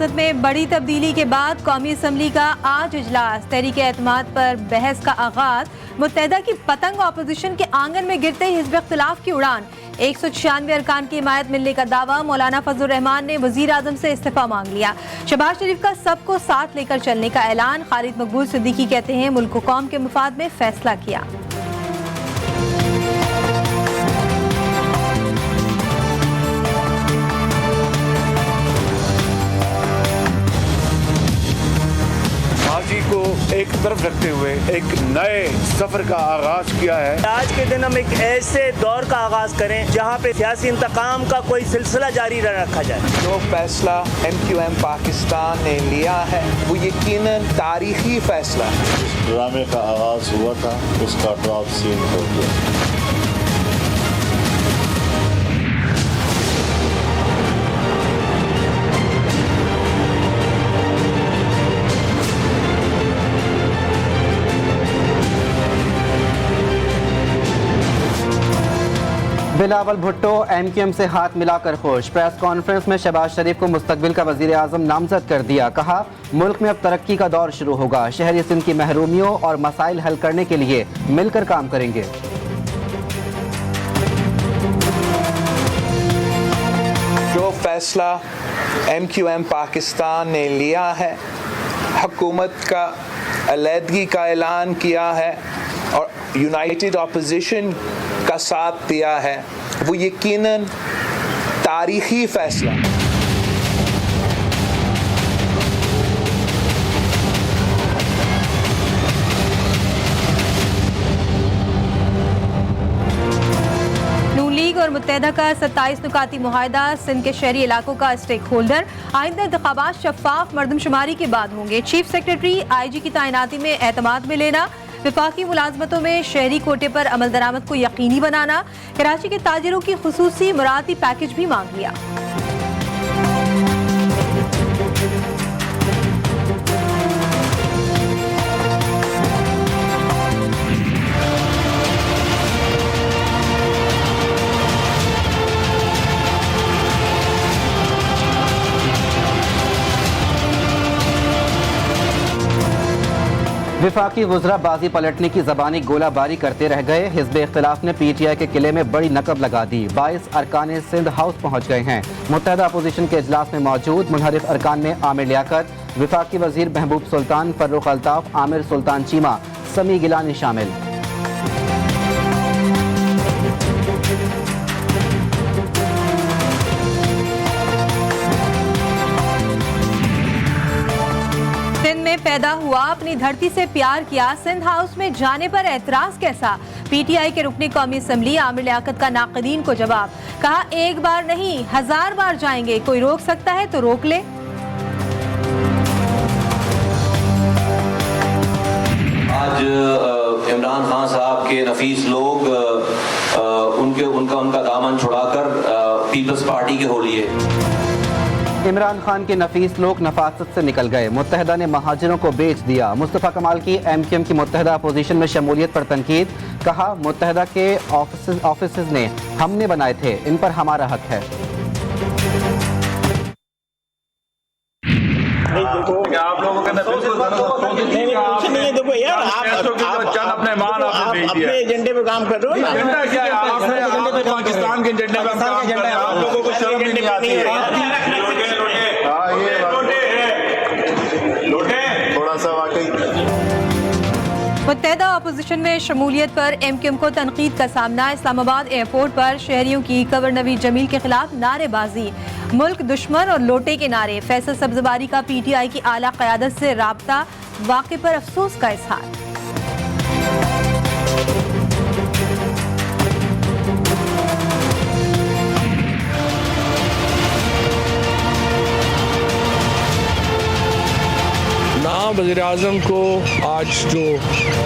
हुकूमत में बड़ी तब्दीली के बाद कौमी असम्बली का आज इजलास, तहरीक एतमाद पर बहस का आगाज। मुत्तहदा की पतंग अपोजिशन के आंगन में गिरते ही हिज़्ब इख्तिलाफ की उड़ान। 196 अरकान की हिमायत मिलने का दावा। मौलाना फजलुर रहमान ने वजीर आजम से इस्तीफा मांग लिया। शहबाज शरीफ का सबको साथ लेकर चलने का ऐलान। खालिद मकबूल सिद्दीकी कहते हैं मुल्क को कौम के मुफाद में फैसला किया। को एक तरफ रखते हुए एक नए सफर का आगाज किया है। आज के दिन हम एक ऐसे दौर का आगाज करें जहां पे सियासी इंतकाम का कोई सिलसिला जारी न रखा जाए। जो फैसला MQM पाकिस्तान ने लिया है वो यकीनन तारीखी फैसला है। ड्रामे का आगाज हुआ था, उसका ड्रॉप सीन हो गया। बिलावल भुट्टो MQM से हाथ मिलाकर खुश। प्रेस कॉन्फ्रेंस में शहबाज शरीफ को मुस्तकबिल का वजीर आजम नामजद कर दिया। कहा मुल्क में अब तरक्की का दौर शुरू होगा। शहरी सिंध की महरूमियों और मसाइल हल करने के लिए मिलकर काम करेंगे। जो फैसला MQM पाकिस्तान ने लिया है, हुकूमत का अलहदगी का ऐलान किया है और यूनाइटेड अपोजिशन का साथ दिया है, वो यकीनन तारीखी फैसला। नून लीग और मुत्तहदा का 27 नुकाती मुआहदा। सिंध के शहरी इलाकों का स्टेक होल्डर। आइंदा इंतखाबात शफाफ मरदमशुमारी के बाद होंगे। चीफ सेक्रेटरी IG की तैनाती में एतमाद में लेना। विफाकी मुलाजमतों में शहरी कोटे पर अमल दरामद को यकीनी बनाना। कराची के ताजिरों की खुसूसी मुराती पैकेज भी मांग लिया। विफाकी गुजरा बाजी पलटने की ज़बानी गोलाबारी करते रह गए। हिज़्ब इख्तिलाफ ने PTI के किले में बड़ी नकब लगा दी। 22 अरकान सिंध हाउस पहुँच गए हैं। मुत्तहदा अपोजिशन के इजलास में मौजूद मुनहरिफ अरकान में आमिर लियाकत, विफाकी वजीर महबूब सुल्तान, फर्रुख अल्ताफ, आमिर सुल्तान चीमा, समी गिलानी शामिल। पैदा हुआ, अपनी धरती से प्यार किया। सिंध हाउस में जाने पर एतराज कैसा? PTI के रुकने कौमी असम्बली आमिर लियाकत का नाक़दीन को जवाब। कहा एक बार नहीं 1000 बार जाएंगे, कोई रोक सकता है तो रोक ले। आज इमरान खान साहब के नफीस लोग उनका दामन छुड़ाकर पीपल्स पार्टी के हो लिए। इमरान खान के नफीस लोग नफासत से निकल गए। मुत्तहदा ने महाजिरों को बेच दिया। मुस्तफ़ा कमाल की MQM की मुत्तहदा अपोजिशन में शमूलियत पर तनकीद। कहा मुत्तहदा के ऑफिसेज ने हमने बनाए थे, इन पर हमारा हक है। आप लोगों के देखो यार, आप अपने एजेंडे पे काम कर रहे हो ना। एजेंडा क्या है? आप पाकिस्तान के एजेंडे पे काम कर रहे हैं। आप लोगों को शर्म नहीं आती है? थोड़ा सा वाकई मुत्तहदा अपोजिशन में शमूलियत पर MQM को तनकीद का सामना। इस्लामाबाद एयरपोर्ट पर शहरियों की गवर्नर नवीद जमील के खिलाफ नारेबाजी। मुल्क दुश्मन और लोटे के नारे। फैसल सब्जवारी का PTI की आला क़यादत से राब्ता। वाक़े पर अफसोस का इजहार। वज़ीर आज़म को आज जो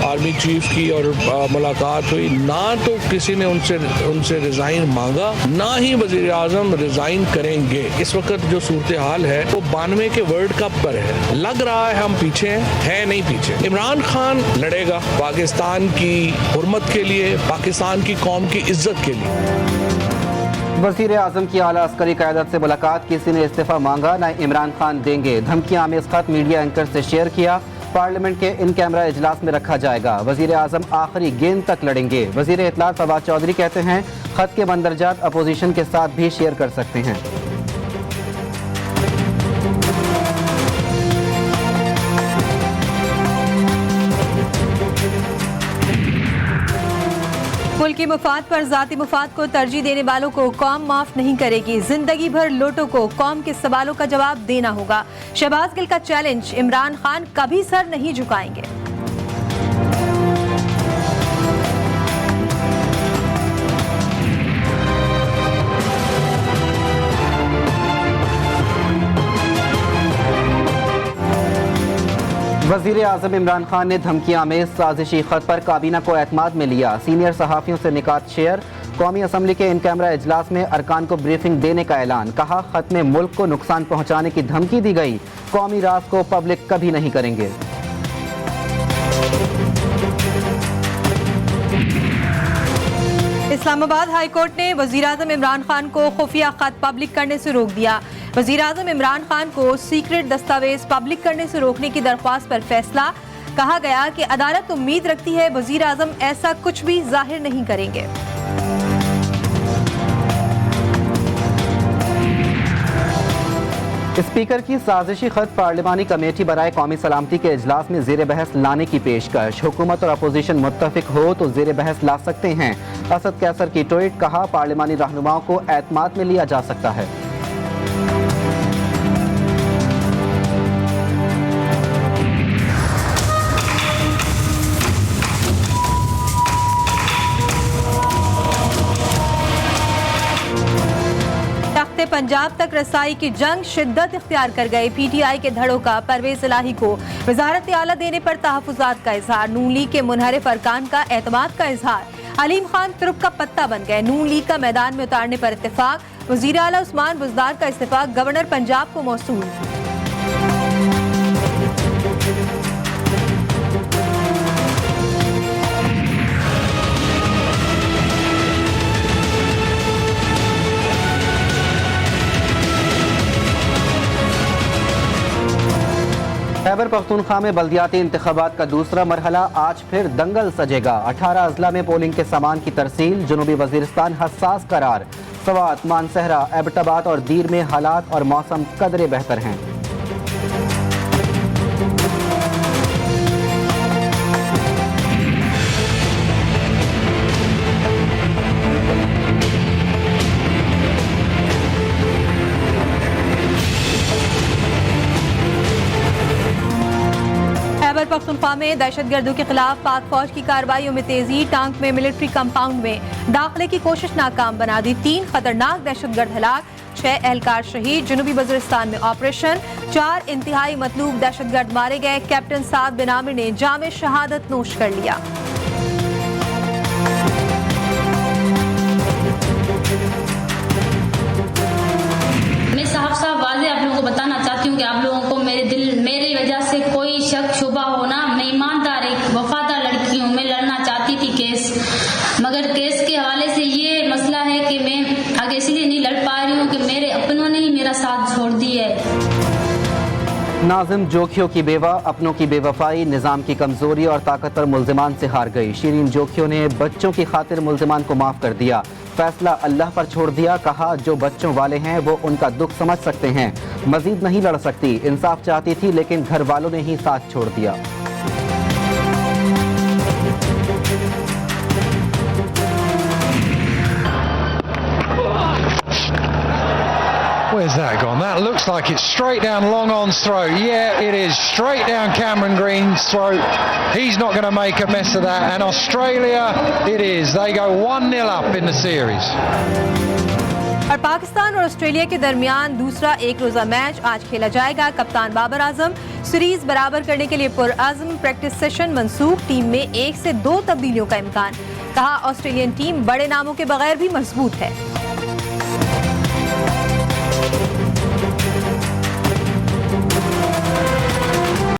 आर्मी चीफ की और मुलाकात हुई, ना तो किसी ने उनसे रिज़ाइन मांगा, ना ही वज़ीर आज़म रिज़ाइन करेंगे। इस वक्त जो सूरत हाल है वो 92 के वर्ल्ड कप पर है। लग रहा है हम पीछे हैं नहीं पीछे। इमरान खान लड़ेगा पाकिस्तान की हुर्मत के लिए, पाकिस्तान की कौम की इज्जत के लिए। वज़ीर आज़म की आला अस्करी क़यादत से मुलाकात, किसी ने इस्तीफ़ा मांगा न इमरान खान देंगे। धमकियां आमेज़ खत मीडिया एंकर से शेयर किया। पार्लियामेंट के इन कैमरा इजलास में रखा जाएगा। वज़ीर आज़म आखिरी गेंद तक लड़ेंगे। वज़ीर इत्तलात फवाद चौधरी कहते हैं खत के मंदरजात अपोजिशन के साथ भी शेयर कर सकते हैं। मुल्क की मुफाद पर जाती मुफाद को तरजीह देने वालों को कौम माफ नहीं करेगी। जिंदगी भर लोटों को कौम के सवालों का जवाब देना होगा। शहबाज गिल का चैलेंज, इमरान खान कभी सर नहीं झुकाएंगे। वज़ीर आज़म इमरान खान ने धमकी आमेज़ साजिशी खत पर काबीना को एतमाद में लिया। सीनियर सहाफ़ियों से निकात शेयर। कौमी असम्बली के इन कैमरा इजलास में अरकान को ब्रीफिंग देने का ऐलान। कहा खत में मुल्क को नुकसान पहुँचाने की धमकी दी गई। कौमी राज को पब्लिक कभी नहीं करेंगे। इस्लामाबाद हाई कोर्ट ने वज़ीर आज़म इमरान खान को खुफिया खत पब्लिक करने से रोक दिया। वज़ीर आज़म इमरान खान को सीक्रेट दस्तावेज पब्लिक करने से रोकने की दरख्वास्त पर फैसला। कहा गया कि अदालत उम्मीद रखती है वज़ीर आज़म ऐसा कुछ भी जाहिर नहीं करेंगे। स्पीकर की साजिशी खत पार्लिमानी कमेटी बराए कौमी सलामती के इजलास में ज़ेर बहस लाने की पेशकश। हुकूमत और अपोजिशन मुत्तफिक हो तो ज़ेर बहस ला सकते हैं। असद कैसर की ट्वीट, कहा पार्लिमानी रहनुमाओं को एतमाद में लिया जा सकता है। पंजाब तक रसाई की जंग शिद्दत इख्तियार कर गए। PTI के धड़ों का परवेज इलाही को वजारत आला देने पर तहफ़्फ़ुज़ात का इजहार। नून लीग के मुनहरिफ अरकान का एतमाद का इजहार। अलीम खान तुरुप का पत्ता बन गए। नून लीग का मैदान में उतारने पर इत्तेफाक। वज़ीर आला उस्मान बुज़दार का इस्तीफ़ा गवर्नर पंजाब को मौसूल। खैबर पख्तूनख्वा में बल्दियाती इंतखाबात का दूसरा मरहला, आज फिर दंगल सजेगा। 18 अजला में पोलिंग के सामान की तरसील। जनूबी वजीरिस्तान हसास करार। सवात, मानसहरा, एबटाबाद और दीर में हालात और मौसम कदरे बेहतर हैं। खैबर पख्तूनख्वा में दहशतगर्दों के खिलाफ पाक फौज की कार्रवाइयों में तेजी। टांक में मिलिट्री कंपाउंड में दाखिले की कोशिश नाकाम बना दी। 3 खतरनाक दहशतगर्द हलाक, 6 एहलकार शहीद। जनूबी वजीरिस्तान में ऑपरेशन, 4 इंतहाई मतलूब दहशतगर्द मारे गए। कैप्टन साद बिन आमिर ने जाम शहादत नोश कर लिया। मैं साफ वाज़े आप लोगों को बताना चाहती हूँ कि आप लोगों को मेरी वजह से कोई शक शुबा होना, मैं ईमानदार एक वफादार लड़की हूँ। मैं लड़ना चाहती थी केस, मगर केस के हवाले से ये मसला है कि मैं आगे इसलिए नहीं लड़ पा रही हूँ कि मेरे अपनों ने ही मेरा साथ छोड़ दिया है। नाज़िम जोखियों की बेवा, अपनों की बेवफाई, निज़ाम की कमजोरी और ताकतवर मुल्जिमान से हार गई। शीरीन जोखियों ने बच्चों की खातिर मुल्जिमान को माफ कर दिया। फैसला अल्लाह पर छोड़ दिया। कहा जो बच्चों वाले हैं वो उनका दुख समझ सकते हैं। मजीद नहीं लड़ सकती। इंसाफ चाहती थी लेकिन घर वालों ने ही साथ छोड़ दिया। Where's that gone? That looks like it's straight down Long On's throat. Yeah, it is straight down Cameron Green's throat. He's not going to make a mess of that. And Australia, it is. They go 1-0 up in the series. और पाकिस्तान और Australia के दरमियान दूसरा एक रोजा match आज खेला जाएगा। कप्तान बाबर आजम सीरीज बराबर करने के लिए पुरअज़्म। प्रैक्टिस सेशन मंसूख। टीम में 1 से 2 तब्दीलियों का इम्कान। कहा ऑस्ट्रेलियन टीम बड़े नामों के बगैर भी मजबूत है।